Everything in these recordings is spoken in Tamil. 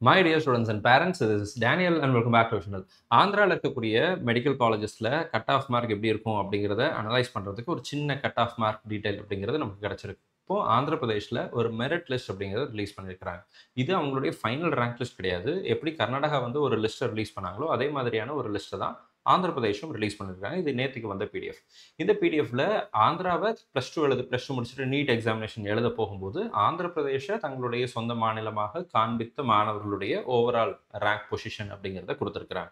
My dear students and parents, this is Daniel and welcome back to our channel. ஆந்திராவில் இருக்கக்கூடிய மெடிக்கல் காலேஜஸில் கட் ஆஃப் மார்க் எப்படி இருக்கும் அப்படிங்கிறத அனலைஸ் பண்ணுறதுக்கு ஒரு சின்ன கட் ஆஃப் மார்க் டீடைல் அப்படிங்கிறது நமக்கு கிடச்சிருக்கு. இப்போ ஆந்திர பிரதேஷில் ஒரு மெரிட் லிஸ்ட் அப்படிங்கிறத ரிலீஸ் பண்ணியிருக்கிறாங்க. இது அவங்களுடைய ஃபைனல் ரேங்க் லிஸ்ட் கிடையாது. எப்படி கர்நாடகா வந்து ஒரு லிஸ்ட்டை ரிலீஸ் பண்ணாங்களோ அதே மாதிரியான ஒரு லிஸ்ட்டை தான் ஆந்திர பிரதேஷும் ரிலீஸ் பண்ணியிருக்காங்க. இது நேற்றுக்கு வந்த பிடிஎஃப். இந்த பிடிஎஃப்ல ஆந்திராவை +2 முடிச்சுட்டு நீட் எக்ஸாமினேஷன் எழுத போகும்போது ஆந்திர பிரதேஷை தங்களுடைய சொந்த மாநிலமாக காண்பித்த மாணவர்களுடைய ஓவரால் ரேங்க் பொசிஷன் அப்படிங்கிறத கொடுத்துருக்குறாங்க.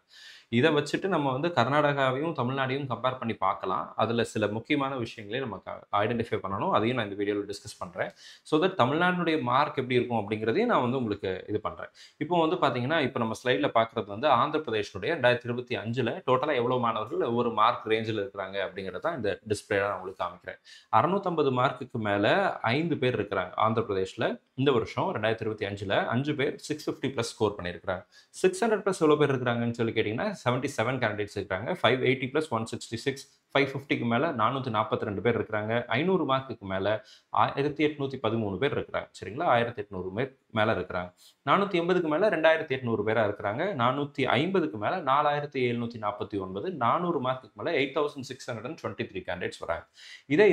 இதை வச்சுட்டு நம்ம வந்து கர்நாடகாவையும் தமிழ்நாடையும் கம்பேர் பண்ணி பார்க்கலாம். அதில் சில முக்கியமான விஷயங்களையும் நம்ம ஐடென்டிஃபை பண்ணணும். அதையும் நான் இந்த வீடியோவில் டிஸ்கஸ் பண்ணுறேன். ஸோ தட் தமிழ்நாட்டுடைய மார்க் எப்படி இருக்கும் அப்படிங்கிறதையும் நான் வந்து உங்களுக்கு இது பண்ணுறேன். இப்போ வந்து பார்த்தீங்கன்னா, இப்போ நம்ம ஸ்லைடில் பார்க்குறது வந்து ஆந்திர பிரதேஷனுடைய 2025 டோட்டலாக எவ்வளோ மாணவர்கள் ஒவ்வொரு மார்க் ரேஞ்சில் இருக்கிறாங்க அப்படிங்கிறத தான் இந்த டிஸ்பிளேல நான் உங்களுக்கு காமிக்கிறேன். 650 மார்க்குக்கு மேலே 5 பேர் இருக்கிறாங்க ஆந்திர பிரதேஷில். இந்த வருஷம் 2025 5 பேர் 650+ ஸ்கோர் பண்ணியிருக்கிறாங்க. 600+ எவ்வளோ பேர் இருக்கிறாங்கன்னு சொல்லி கேட்டிங்கன்னா 77 கேண்டிடேட்ஸ் இருக்கிறாங்க. 580+ 166, 550க்கு மேலே 442 பேர் இருக்கிறாங்க. 500 மார்க்குக்கு மேலே 1813 பேர் இருக்கிறாங்க. சரிங்களா, 1800 பேர் மேலே இருக்கிறாங்க. 480க்கு மேலே 2800 பேராக இருக்கிறாங்க. 450க்கு மேலே 4749, 400 மார்க்குக்கு மேலே 8623 கேண்டிடேட்ஸ் வராங்க.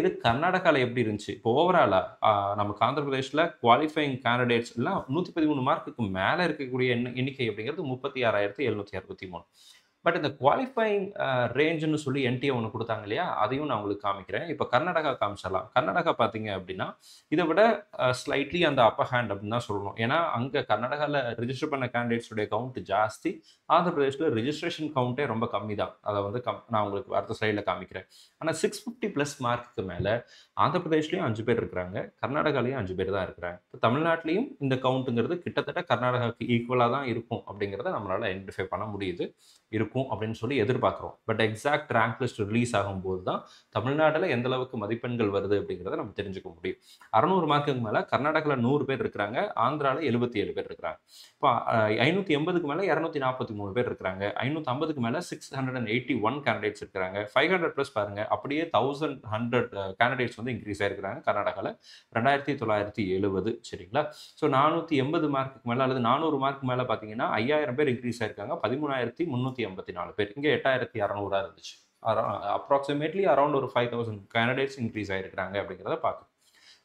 இது கர்நாடகாவில் எப்படி இருந்துச்சு? இப்போ ஓவராலாக நமக்கு ஆந்திர பிரதேஷில் குவாலிஃபைங் கேண்டிடேட்ஸ் எல்லாம் 113 மார்க்குக்கு மேலே இருக்கக்கூடிய எண்ணிக்கை அப்படிங்கிறது 36,763. பட் இந்த குவாலிஃபைங் ரேஞ்சுன்னு சொல்லி என்டிஏ ஒன்று கொடுத்தாங்க இல்லையா, அதையும் நான் உங்களுக்கு காமிக்கிறேன். இப்போ கர்நாடகா காமிச்சிடலாம். கர்நாடகா பார்த்தீங்க அப்படின்னா இதை விட ஸ்லைட்லி அந்த அப்பர் ஹேண்ட் அப்படின்னு தான் சொல்லணும். ஏன்னா அங்கே கர்நாடகாவில் ரிஜிஸ்டர் பண்ண கேண்டிடேட்ஸுடைய கவுண்ட் ஜாஸ்தி. ஆந்திர பிரதேஷில் ரிஜிஸ்ட்ரேஷன் கவுண்டே ரொம்ப கம்மி தான். அதை வந்து நான் உங்களுக்கு அடுத்த ஸ்லைடில் காமிக்கிறேன். ஆனால் 650+ மார்க்குக்கு மேலே ஆந்திர பிரதேஷ்லேயும் 5 பேர் இருக்கிறாங்க, கர்நாடகாலையும் 5 பேர் தான் இருக்கிறாங்க. இப்போ தமிழ்நாட்டிலையும் இந்த கவுண்ட்டுங்கிறது கிட்டத்தட்ட கர்நாடகாவுக்கு ஈக்குவலாக தான் இருக்கும் அப்படிங்கிறத நம்மளால் ஐடென்டிஃபை பண்ண முடியுது. இருக்கும் அப்படின்னு சொல்லி எதிர்பார்க்குறோம். But exact rank list release ஆகும்போது தான் தமிழ்நாட்டில் எந்த அளவுக்கு மதிப்பெண்கள் வருது அப்படிங்கிறத நம்ம தெரிஞ்சுக்க முடியும். 600 மார்க்குக்கு மேலே கர்நாடகாவில் 100 பேர் இருக்கிறாங்க, ஆந்திராவில் 77 பேர் இருக்கிறாங்க. இப்போ 580க்கு மேலே 243 பேர் இருக்கிறாங்க. 550க்கு மேலே 681 கேண்டிடேட்ஸ் இருக்கிறாங்க. 500+ பாருங்க, அப்படியே 1100 கேண்டிடேட்ஸ் வந்து இன்க்ரீஸ் ஆயிருக்கிறாங்க கர்நாடகாவில் 2970. சரிங்களா, ஸோ 480 மார்க்குக்கு மேலே அல்லது 400 மார்க்கு மேலே பார்த்தீங்கன்னா 5000 பேர் இன்க்ரீஸ் ஆயிருக்காங்க. 13,384 பேர். இங்கே 8,600 இருந்துச்சு. அப்ராக்சிமேட்லி அரௌண்ட் ஒரு 5000 கேண்டிடேட்ஸ் இன்க்ரீஸ் ஆயிருக்கிறாங்க அப்படிங்கிறத பார்க்கலாம்.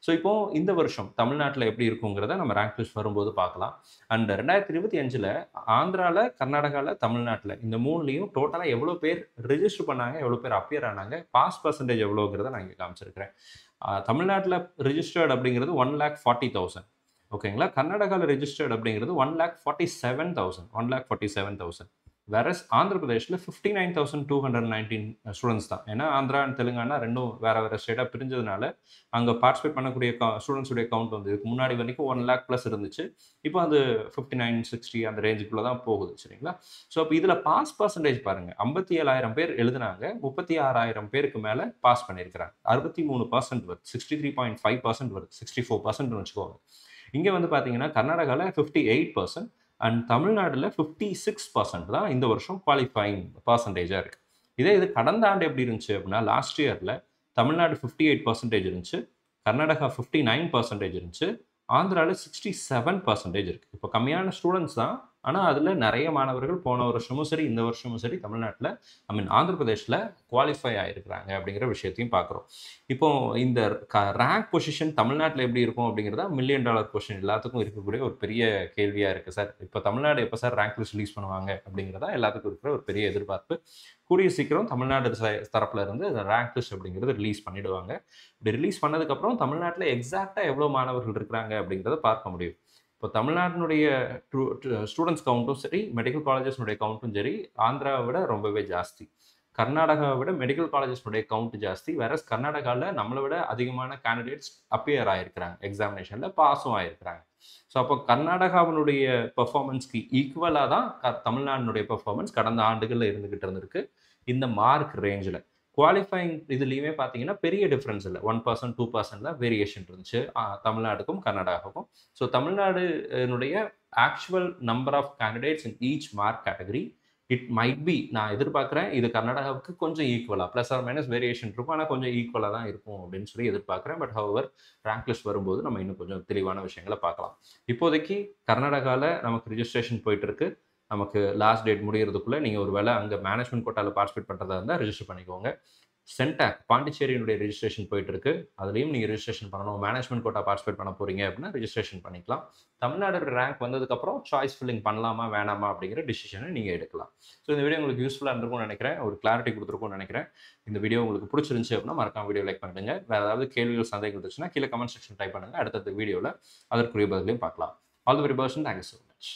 ஸோ இப்போ இந்த வருஷம் தமிழ்நாட்டில் எப்படி இருக்குங்கிறத நம்ம ரேங்க் லிஸ்ட் வரும்போது பார்க்கலாம். அண்ட் 2025 ஆந்திராவில், கர்நாடகாவில், தமிழ்நாட்டில் இந்த மூணுலையும் டோட்டலாக எவ்வளோ பேர் ரிஜிஸ்டர் பண்ணாங்க, எவ்வளோ பேர் அப்பியர் ஆனாங்க, பாஸ் பர்சன்டேஜ் எவ்வளோங்கிறத நான் இங்கே காமிச்சிருக்கிறேன். தமிழ்நாட்டில் ரிஜிஸ்டர்ட் அப்படிங்கிறது 1,40,000. ஓகேங்களா, கர்நாடகாவில் ரெஜிஸ்டர்ட் அப்படிங்கிறது 1,47,000, 1,47,000. வேறஸ் ஆந்திர பிரதேஷில் 59,219 ஸ்டூடெண்ட்ஸ் தான். ஏன்னா ஆந்திரா அண்ட் தெலுங்கானா ரெண்டும் வேற வேற ஸ்டேட்டாக பிரிஞ்சதுனால அங்கே பார்ட்டிசிபேட் பண்ணக்கூடிய ஸ்டூடெண்ட்ஸுடைய கவுண்ட் வந்து இதுக்கு முன்னாடி வரைக்கும் 1,00,000+ இருந்துச்சு. இப்போ அது 59, 60 அந்த ரேஞ்சுக்குள்ளே தான் போகுது. சரிங்களா, ஸோ அப்போ இதில் பாஸ் பர்சன்டேஜ் பாருங்கள், 57,000 பேர் எழுதுனாங்க, 36,000 பேருக்கு மேலே பாஸ் பண்ணியிருக்கிறாங்க. 63% வருது, 63.5% வருது, 64% வச்சுக்கோங்க. இங்கே வந்து பார்த்தீங்கன்னா கர்நாடகாவில் 58% அண்ட் தமிழ்நாட்டில் 56% தான் இந்த வருஷம் குவாலிஃபைங் பர்சன்டேஜாக இருக்குது. இது கடந்த ஆண்டு எப்படி இருந்துச்சு அப்படின்னா, லாஸ்ட் இயரில் தமிழ்நாடு 58% இருந்துச்சு, கர்நாடகா 59% இருந்துச்சு, ஆந்திராவில் 67% இருக்குது. இப்போ கம்மியான ஸ்டூடெண்ட்ஸ் தான், ஆனால் அதில் நிறைய மாணவர்கள் போன வருஷமும் சரி இந்த வருஷமும் சரி தமிழ்நாட்டில் ஆந்திர பிரதேஷில் குவாலிஃபை ஆகிருக்கிறாங்க அப்படிங்கிற விஷயத்தையும் பார்க்குறோம். இப்போ இந்த ரேங்க் பொசிஷன் தமிழ்நாட்டில் எப்படி இருக்கும் அப்படிங்கிறதா $1 மில்லியன் கொஸ்டின் எல்லாத்துக்கும் இருக்கக்கூடிய ஒரு பெரிய கேள்வியாக இருக்குது. சார் இப்போ தமிழ்நாடு எப்போ சார் ரேங்க் லிஸ்ட் ரிலீஸ் பண்ணுவாங்க அப்படிங்கிறதா எல்லாத்துக்கும் இருக்கிற ஒரு பெரிய எதிர்பார்ப்பு. கூடிய சீக்கிரம் தமிழ்நாடு தரப்பில் இருந்து ரேங்க் லிஸ்ட் அப்படிங்கிறது ரிலீஸ் பண்ணிவிடுவாங்க. இப்படி ரிலீஸ் பண்ணதுக்கப்புறம் தமிழ்நாட்டில் எக்ஸாக்டாக எவ்வளோ மாணவர்கள் இருக்கிறாங்க அப்படிங்கிறத பார்க்க முடியும். இப்போ தமிழ்நாட்டினுடைய ஸ்டூடெண்ட்ஸ் கவுண்ட்டும் சரி, மெடிக்கல் காலேஜஸ்னுடைய கவுண்ட்டும் சரி ஆந்திராவை விட ரொம்பவே ஜாஸ்தி. கர்நாடகாவை விட மெடிக்கல் காலேஜஸ்னுடைய கவுண்ட் ஜாஸ்தி. வேற கர்நாடகாவில் நம்மளை விட அதிகமான கேண்டிடேட்ஸ் அப்பியர் ஆகிருக்கிறாங்க, எக்ஸாமினேஷனில் பாஸும் ஆகிருக்கிறாங்க. ஸோ அப்போ கர்நாடகாவினுடைய பெர்ஃபார்மன்ஸ்க்கு ஈக்குவலாக தான் தமிழ்நாட்டினுடைய பெர்ஃபார்மன்ஸ் கடந்த ஆண்டுகளில் இருந்துகிட்டு இருந்திருக்கு. இந்த மார்க் ரேஞ்சில் குவாலிஃபைங் இதுலேயுமே பார்த்தீங்கன்னா பெரிய டிஃப்ரென்ஸ் இல்லை, 1%, 2% தான் வேரியேஷன் இருந்துச்சு தமிழ்நாடுக்கும் கர்நாடகாவுக்கும். ஸோ தமிழ்நாடுனுடைய actual number of candidates in each mark category it might be நான் எதிர்பார்க்குறேன் இது கர்நாடகாவுக்கு கொஞ்சம் ஈக்குவலா ப்ளஸ் ஆர் மைனஸ் வேரியேஷன் இருக்கும். ஆனா கொஞ்சம் ஈக்குவலா தான் இருக்கும் அப்படின்னு சொல்லி எதிர்பார்க்குறேன். பட் ஹவெவர் ரேங்க் லிஸ்ட் வரும்போது நம்ம இன்னும் கொஞ்சம் தெளிவான விஷயங்கள பார்க்கலாம். இப்போதைக்கு கர்நாடகால நமக்கு ரிஜிஸ்ட்ரேஷன் போயிட்டு இருக்கு. நமக்கு லாஸ்ட் டேட் முடியறதுக்குள்ள நீங்க ஒரு வேளை அங்க மேனேஜ்மென்ட் கோட்டால பார்ட்டிசிபேட் பண்றதா இருந்தா ரிஜிஸ்டர் பண்ணிக்கோங்க. சென்டாக் பாண்டிச்சேரியினுடைய ரிஜிஸ்ட்ரேஷன் போயிட்டு இருக்கு. அதுலயும் நீங்க ரிஜிஸ்ட்ரேஷன் பண்ணணும். மேனேஜ்மென்ட் கோட்டா பார்ட்டிசிபேட் பண்ண போறீங்க அப்படின்னா ரிஜிஸ்ட்ரேஷன் பண்ணிக்கலாம். தமிழ்நாடு ரேங்க் வந்ததுக்கப்புறம் சாய்ஸ் ஃபில்லிங் பண்ணலாமா வேணாமா அப்படிங்கிற டிசிஷனை நீங்க எடுக்கலாம். ஸோ இந்த வீடியோ உங்களுக்கு யூஸ்ஃபுல்லா இருந்திருக்கும்னு நினைக்கிறேன். ஒரு கிளாரிட்டி கொடுத்துருக்கும்னு நினைக்கிறேன். இந்த வீடியோ உங்களுக்கு பிடிச்சிருந்துச்சு அப்படின்னா மறக்காம வீடியோ லைக் பண்ணுங்க. வேற ஏதாவது கேள்விகள் சந்தேகம் இருந்துச்சுன்னா கீழே கமெண்ட் செக்ஷன் டைப் பண்ணுங்க. அடுத்தடுத்த வீடியோல அதற்குரிய பதிலையும் பார்க்கலாம். All the very best. Thank you so much.